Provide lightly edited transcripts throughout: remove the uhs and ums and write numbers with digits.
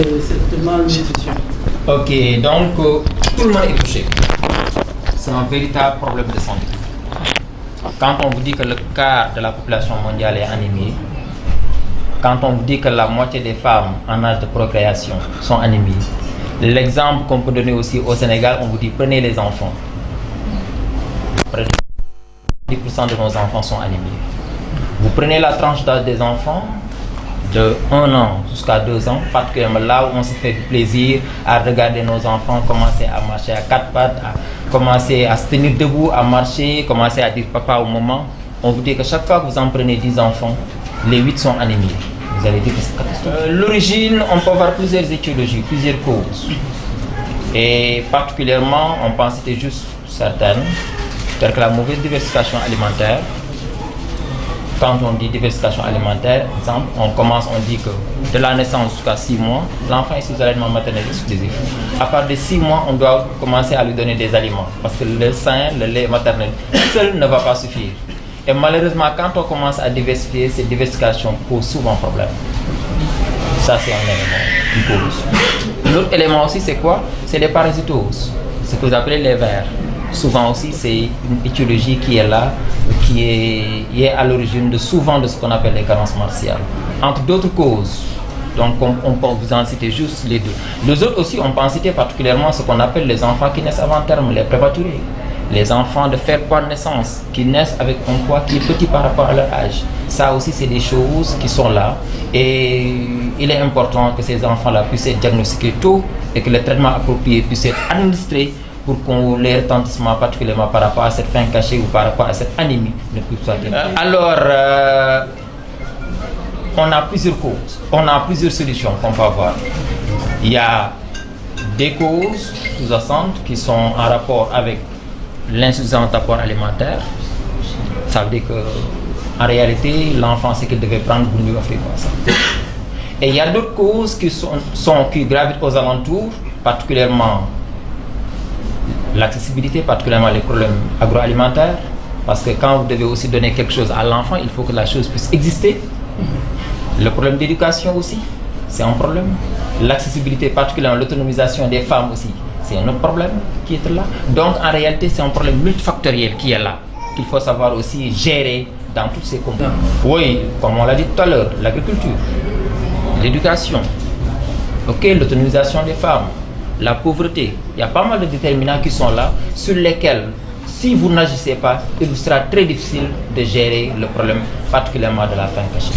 cette malnutrition? Ok, donc tout le monde est touché. C'est un véritable problème de santé. Quand on vous dit que le quart de la population mondiale est anémiée, quand on vous dit que la moitié des femmes en âge de procréation sont anémiées, l'exemple qu'on peut donner aussi au Sénégal, on vous dit prenez les enfants. Près de 10% de nos enfants sont anémiés. Vous prenez la tranche d'âge des enfants de 1 an jusqu'à 2 ans, particulièrement là où on se fait du plaisir à regarder nos enfants commencer à marcher à 4 pattes, à commencer à se tenir debout, à marcher, commencer à dire papa au moment. On vous dit que chaque fois que vous en prenez 10 enfants, les 8 sont anémiés. Vous allez dire que c'est catastrophique. L'origine, on peut avoir plusieurs étiologies, plusieurs causes. Et particulièrement, on pense que c'était juste certaines, c'est-à-dire que la mauvaise diversification alimentaire. Quand on dit diversification alimentaire, exemple, on dit que de la naissance jusqu'à 6 mois, l'enfant est sous allaitement maternel exclusif. À partir de 6 mois, on doit commencer à lui donner des aliments parce que le sein, le lait maternel seul ne va pas suffire. Et malheureusement, quand on commence à diversifier, cette diversification pose souvent problème. Ça, c'est un élément qui pose. L'autre élément aussi, c'est quoi? C'est les parasitoses, ce que vous appelez les vers. Souvent aussi, c'est une étiologie qui est là, qui est à l'origine de souvent de ce qu'on appelle les carences martiales. Entre d'autres causes, donc on peut vous en citer juste les deux. Les autres aussi, on peut en citer particulièrement ce qu'on appelle les enfants qui naissent avant terme, les prématurés. Les enfants de faire poids de naissance, qui naissent avec un poids qui est petit par rapport à leur âge. Ça aussi, c'est des choses qui sont là. Et il est important que ces enfants-là puissent être diagnostiqués tôt et que le traitement approprié puisse être administré pour qu'on les retentissements, particulièrement par rapport à cette faim cachée ou par rapport à cette anémie, ne puisse pas être. Alors, on a plusieurs causes, on a plusieurs solutions qu'on peut avoir. Il y a des causes sous-jacentes qui sont en rapport avec l'insuffisant apport alimentaire. Ça veut dire qu'en réalité, l'enfant, ce qu'il devait prendre, vous ne lui offrez pas ça. Et il y a d'autres causes qui gravitent aux alentours, particulièrement l'accessibilité, particulièrement les problèmes agroalimentaires, parce que quand vous devez aussi donner quelque chose à l'enfant, il faut que la chose puisse exister. Le problème d'éducation aussi, c'est un problème. L'accessibilité, particulièrement l'autonomisation des femmes aussi, c'est un autre problème qui est là. Donc en réalité, c'est un problème multifactoriel qui est là, qu'il faut savoir aussi gérer dans toutes ces composantes. Oui, comme on l'a dit tout à l'heure, l'agriculture, l'éducation, l'autonomisation des femmes, la pauvreté. Il y a pas mal de déterminants qui sont là, sur lesquels, si vous n'agissez pas, il vous sera très difficile de gérer le problème, particulièrement de la faim cachée.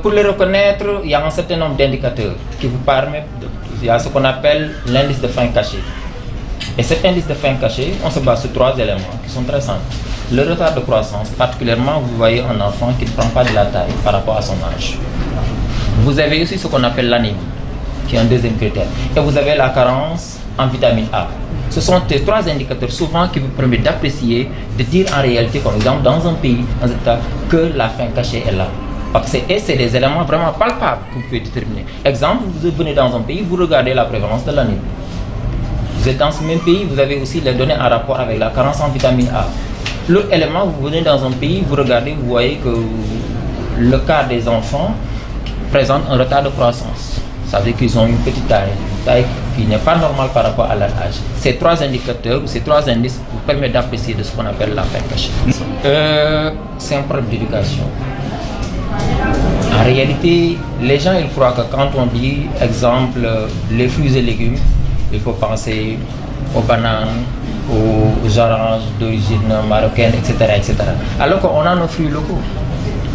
Pour le reconnaître, il y a un certain nombre d'indicateurs qui vous permettent. Il y a ce qu'on appelle l'indice de faim cachée. Et cet indice de faim cachée, on se base sur 3 éléments qui sont très simples. Le retard de croissance, particulièrement, vous voyez un enfant qui ne prend pas de la taille par rapport à son âge. Vous avez aussi ce qu'on appelle l'anémie, qui est un deuxième critère. Et vous avez la carence en vitamine A. Ce sont ces 3 indicateurs souvent qui vous permettent d'apprécier, de dire en réalité, par exemple, dans un pays, dans un état, que la faim cachée est là. Et c'est des éléments vraiment palpables que vous pouvez déterminer. Exemple, vous venez dans un pays, vous regardez la prévalence de l'anémie. Vous êtes dans ce même pays, vous avez aussi les données en rapport avec la carence en vitamine A. L'autre élément, vous venez dans un pays, vous regardez, vous voyez que le quart des enfants présente un retard de croissance. Ça veut dire qu'ils ont une petite taille, qui n'est pas normale par rapport à leur âge. Ces 3 indicateurs, ou ces 3 indices vous permettent d'apprécier de ce qu'on appelle la faim cachée. C'est un problème d'éducation. En réalité, les gens ils croient que quand on dit, exemple, les fruits et légumes, il faut penser aux bananes, aux oranges d'origine marocaine, etc., etc. Alors qu'on a nos fruits locaux.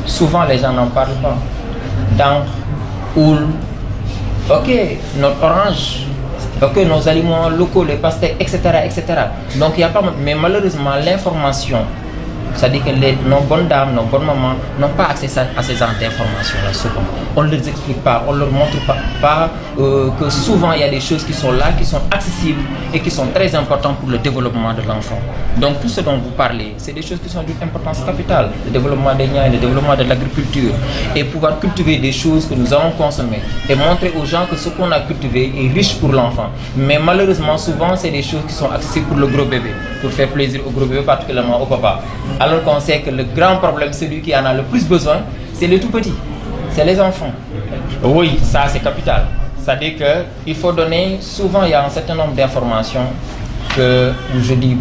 Souvent, les gens n'en parlent pas. D'encre, houle, notre orange, nos aliments locaux, les pastèques, etc., etc. Donc, il n'y a pas... Mais malheureusement, l'information, c'est-à-dire que nos bonnes dames, nos bonnes mamans n'ont pas accès à ces informations-là souvent. On ne les explique pas, on ne leur montre pas que souvent il y a des choses qui sont là, qui sont accessibles et qui sont très importantes pour le développement de l'enfant. Donc tout ce dont vous parlez, c'est des choses qui sont d'une importance capitale. Le développement des niais, le développement de l'agriculture et pouvoir cultiver des choses que nous allons consommer et montrer aux gens que ce qu'on a cultivé est riche pour l'enfant. Mais malheureusement, souvent, c'est des choses qui sont accessibles pour le gros bébé, pour faire plaisir au gros bébé, particulièrement au papa. Alors qu'on sait que le grand problème, celui qui en a le plus besoin, c'est les tout petits, c'est les enfants. Oui, ça c'est capital. C'est-à-dire qu'il faut donner, souvent il y a un certain nombre d'informations que je dis,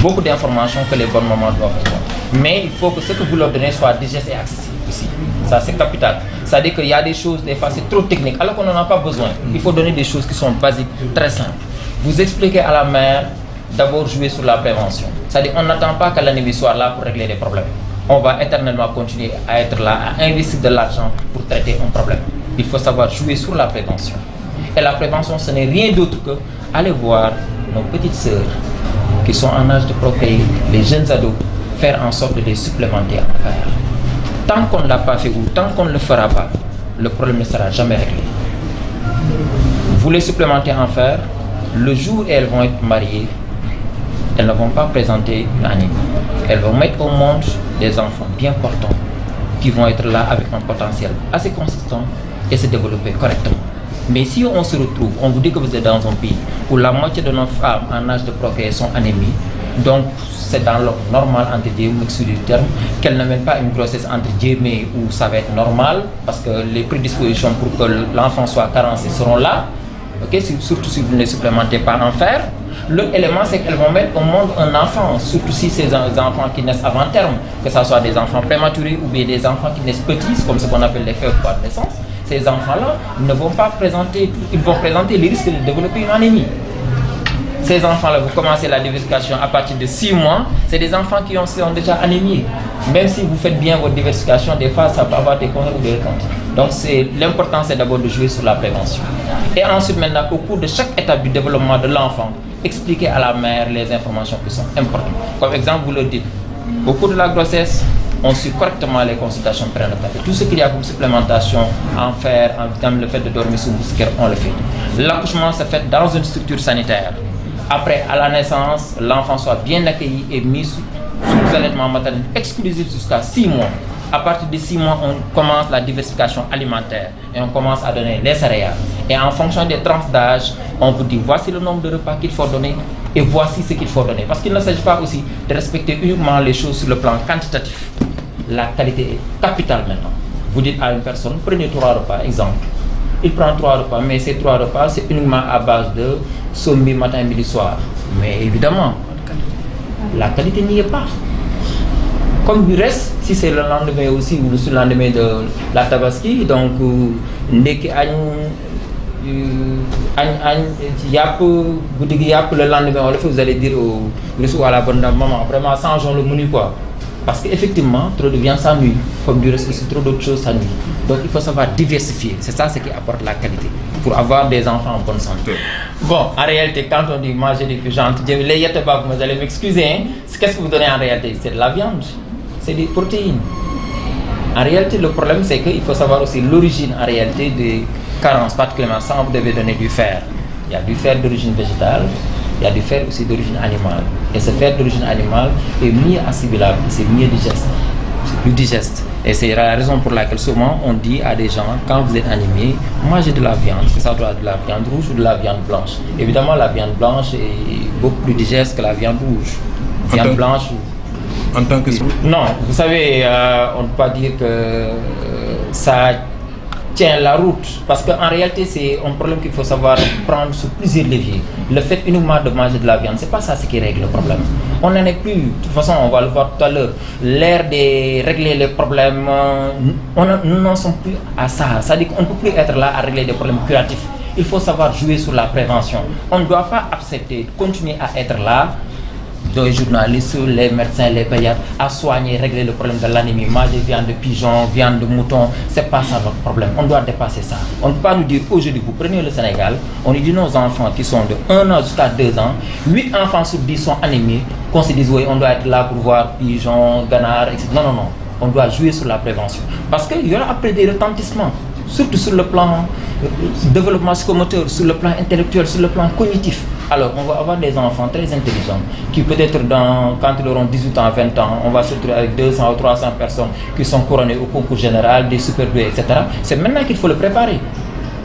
beaucoup d'informations que les bonnes mamans doivent avoir. Mais il faut que ce que vous leur donnez soit digeste et accessible aussi. Ça c'est capital. C'est-à-dire qu'il y a des choses, des fois c'est trop technique, alors qu'on n'en a pas besoin. Il faut donner des choses qui sont basiques, très simples. Vous expliquez à la mère, d'abord jouer sur la prévention. C'est-à-dire qu'on n'attend pas que l'anémie soit là pour régler les problèmes. On va éternellement continuer à être là, à investir de l'argent pour traiter un problème. Il faut savoir jouer sur la prévention. Et la prévention, ce n'est rien d'autre que aller voir nos petites sœurs qui sont en âge de procréer, les jeunes ados, faire en sorte de les supplémenter en fer. Tant qu'on ne l'a pas fait ou tant qu'on ne le fera pas, le problème ne sera jamais réglé. Vous les supplémentez en fer, le jour où elles vont être mariées, elles ne vont pas présenter une anémie. Elles vont mettre au monde des enfants bien portants qui vont être là avec un potentiel assez consistant et se développer correctement. Mais si on se retrouve, on vous dit que vous êtes dans un pays où la moitié de nos femmes en âge de procréer sont anémies, donc c'est dans l'ordre normal entre guillemets du terme qu'elles ne mènent pas une grossesse entre guillemets où ça va être normal parce que les prédispositions pour que l'enfant soit carencé seront là. Okay? Surtout si vous ne les supplémentez pas en fer. L'autre élément, c'est qu'elles vont mettre au monde un enfant, surtout si c'est des enfants qui naissent avant terme, que ce soit des enfants prématurés ou bien des enfants qui naissent petits, comme ce qu'on appelle les faibles par naissance. Ces enfants-là ne vont pas présenter, ils vont présenter les risques de développer une anémie. Ces enfants-là, vous commencez la diversification à partir de 6 mois, c'est des enfants qui sont déjà anémiés. Même si vous faites bien votre diversification, des fois ça peut avoir des conséquences ou des réponses. Donc l'important c'est d'abord de jouer sur la prévention. Et ensuite maintenant, au cours de chaque étape du développement de l'enfant, expliquer à la mère les informations qui sont importantes. Comme exemple, vous le dites, au cours de la grossesse, on suit correctement les consultations prénatales. Tout ce qu'il y a comme supplémentation en fer, en vitamine, le fait de dormir sous mousquetaire, on le fait. L'accouchement se fait dans une structure sanitaire. Après, à la naissance, l'enfant soit bien accueilli et mis sous allaitement maternel exclusif jusqu'à 6 mois. À partir de 6 mois, on commence la diversification alimentaire et on commence à donner les céréales. Et en fonction des tranches d'âge, on vous dit voici le nombre de repas qu'il faut donner et voici ce qu'il faut donner. Parce qu'il ne s'agit pas aussi de respecter uniquement les choses sur le plan quantitatif. La qualité est capitale maintenant. Vous dites à une personne, prenez 3 repas, exemple. Il prend 3 repas, mais ces 3 repas, c'est uniquement à base de sombi, matin, midi, soir. Mais évidemment, la qualité n'y est pas. Comme du reste, si c'est le lendemain aussi ou le surlendemain de la tabaski, donc ndekki añ yàpp guddi gi yàpp le lendemain on le fait, vous allez dire le soir à la bonne dame, maman vraiment changeons le menu quoi. Parce qu'effectivement, trop de viande ça nuit, comme du reste aussi trop d'autres choses ça nuit. Donc il faut savoir diversifier, c'est ça ce qui apporte la qualité, pour avoir des enfants en bonne santé. Bon, en réalité, quand on dit manger des viandes, les yatebab, vous allez m'excuser, hein, qu'est-ce que vous donnez en réalité? C'est de la viande, c'est des protéines. En réalité, le problème c'est qu'il faut savoir aussi l'origine en réalité des carences, particulièrement ça, vous devez donner du fer. Il y a du fer d'origine végétale, il y a du fer aussi d'origine animale. Et ce fer d'origine animale est mieux assimilable, c'est mieux digeste. C'est plus digeste. Et c'est la raison pour laquelle souvent on dit à des gens, quand vous êtes anémie, mangez de la viande, que ça doit être de la viande rouge ou de la viande blanche. Évidemment, la viande blanche est beaucoup plus digeste que la viande rouge. Viande blanche. En tant que... Non, vous savez, on ne peut pas dire que ça tient la route, parce qu'en réalité c'est un problème qu'il faut savoir prendre sur plusieurs leviers. Le fait uniquement de manger de la viande, c'est pas ça ce qui règle le problème. On n'en est plus, de toute façon on va le voir tout à l'heure, l'ère de régler les problèmes, nous n'en sommes plus à ça. C'est-à-dire qu'on ne peut plus être là à régler des problèmes curatifs. Il faut savoir jouer sur la prévention. On ne doit pas accepter, continuer à être là, les journalistes, les médecins, les pédiatres, à soigner, régler le problème de l'anémie, manger viande de pigeon, viande de mouton, c'est pas ça notre problème. On doit dépasser ça. On ne peut pas nous dire aujourd'hui, vous prenez le Sénégal, on dit nos enfants qui sont de 1 an jusqu'à 2 ans, 8 enfants sur 10 sont anémiés, qu'on se dise oui, on doit être là pour voir pigeons, ganards, etc. Non, non, non. On doit jouer sur la prévention. Parce qu'il y aura après des retentissements, surtout sur le plan développement psychomoteur, sur le plan intellectuel, sur le plan cognitif. Alors, on va avoir des enfants très intelligents qui peut-être quand ils auront 18 ans, 20 ans, on va se retrouver avec 200 ou 300 personnes qui sont couronnées au concours général, des super doués, etc. C'est maintenant qu'il faut le préparer.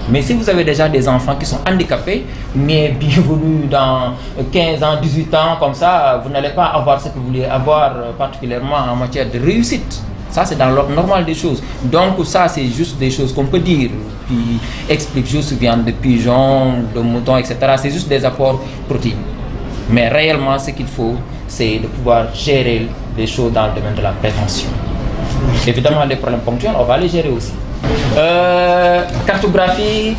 Mais si vous avez déjà des enfants qui sont handicapés, mais bienvenue dans 15 ans, 18 ans, comme ça, vous n'allez pas avoir ce que vous voulez avoir, particulièrement en matière de réussite. Ça, c'est dans l'ordre normal des choses. Donc, ça, c'est juste des choses qu'on peut dire, qui expliquent juste viande de pigeon, de mouton, etc. C'est juste des apports protéines. Mais réellement, ce qu'il faut, c'est de pouvoir gérer les choses dans le domaine de la prévention. Évidemment, les problèmes ponctuels, on va les gérer aussi. Cartographie,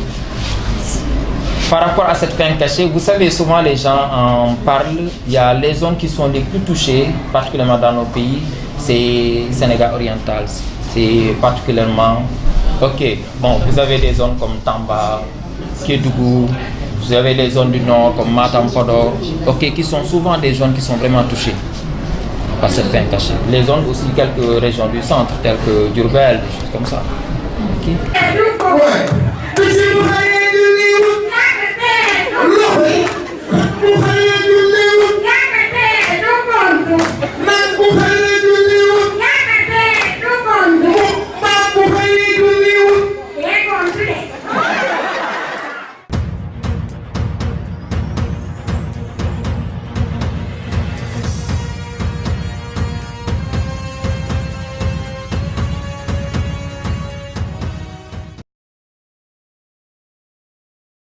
par rapport à cette fin cachée, vous savez, souvent les gens en parlent. Il y a les zones qui sont les plus touchées, particulièrement dans nos pays, c'est Sénégal oriental. C'est particulièrement... Ok, bon, vous avez des zones comme Tamba, Kédougou, vous avez les zones du nord comme Matam, Podor, ok, qui sont souvent des zones qui sont vraiment touchées par cette fin cachée. Les zones aussi, quelques régions du centre, telles que Diourbel, des choses comme ça. Okay.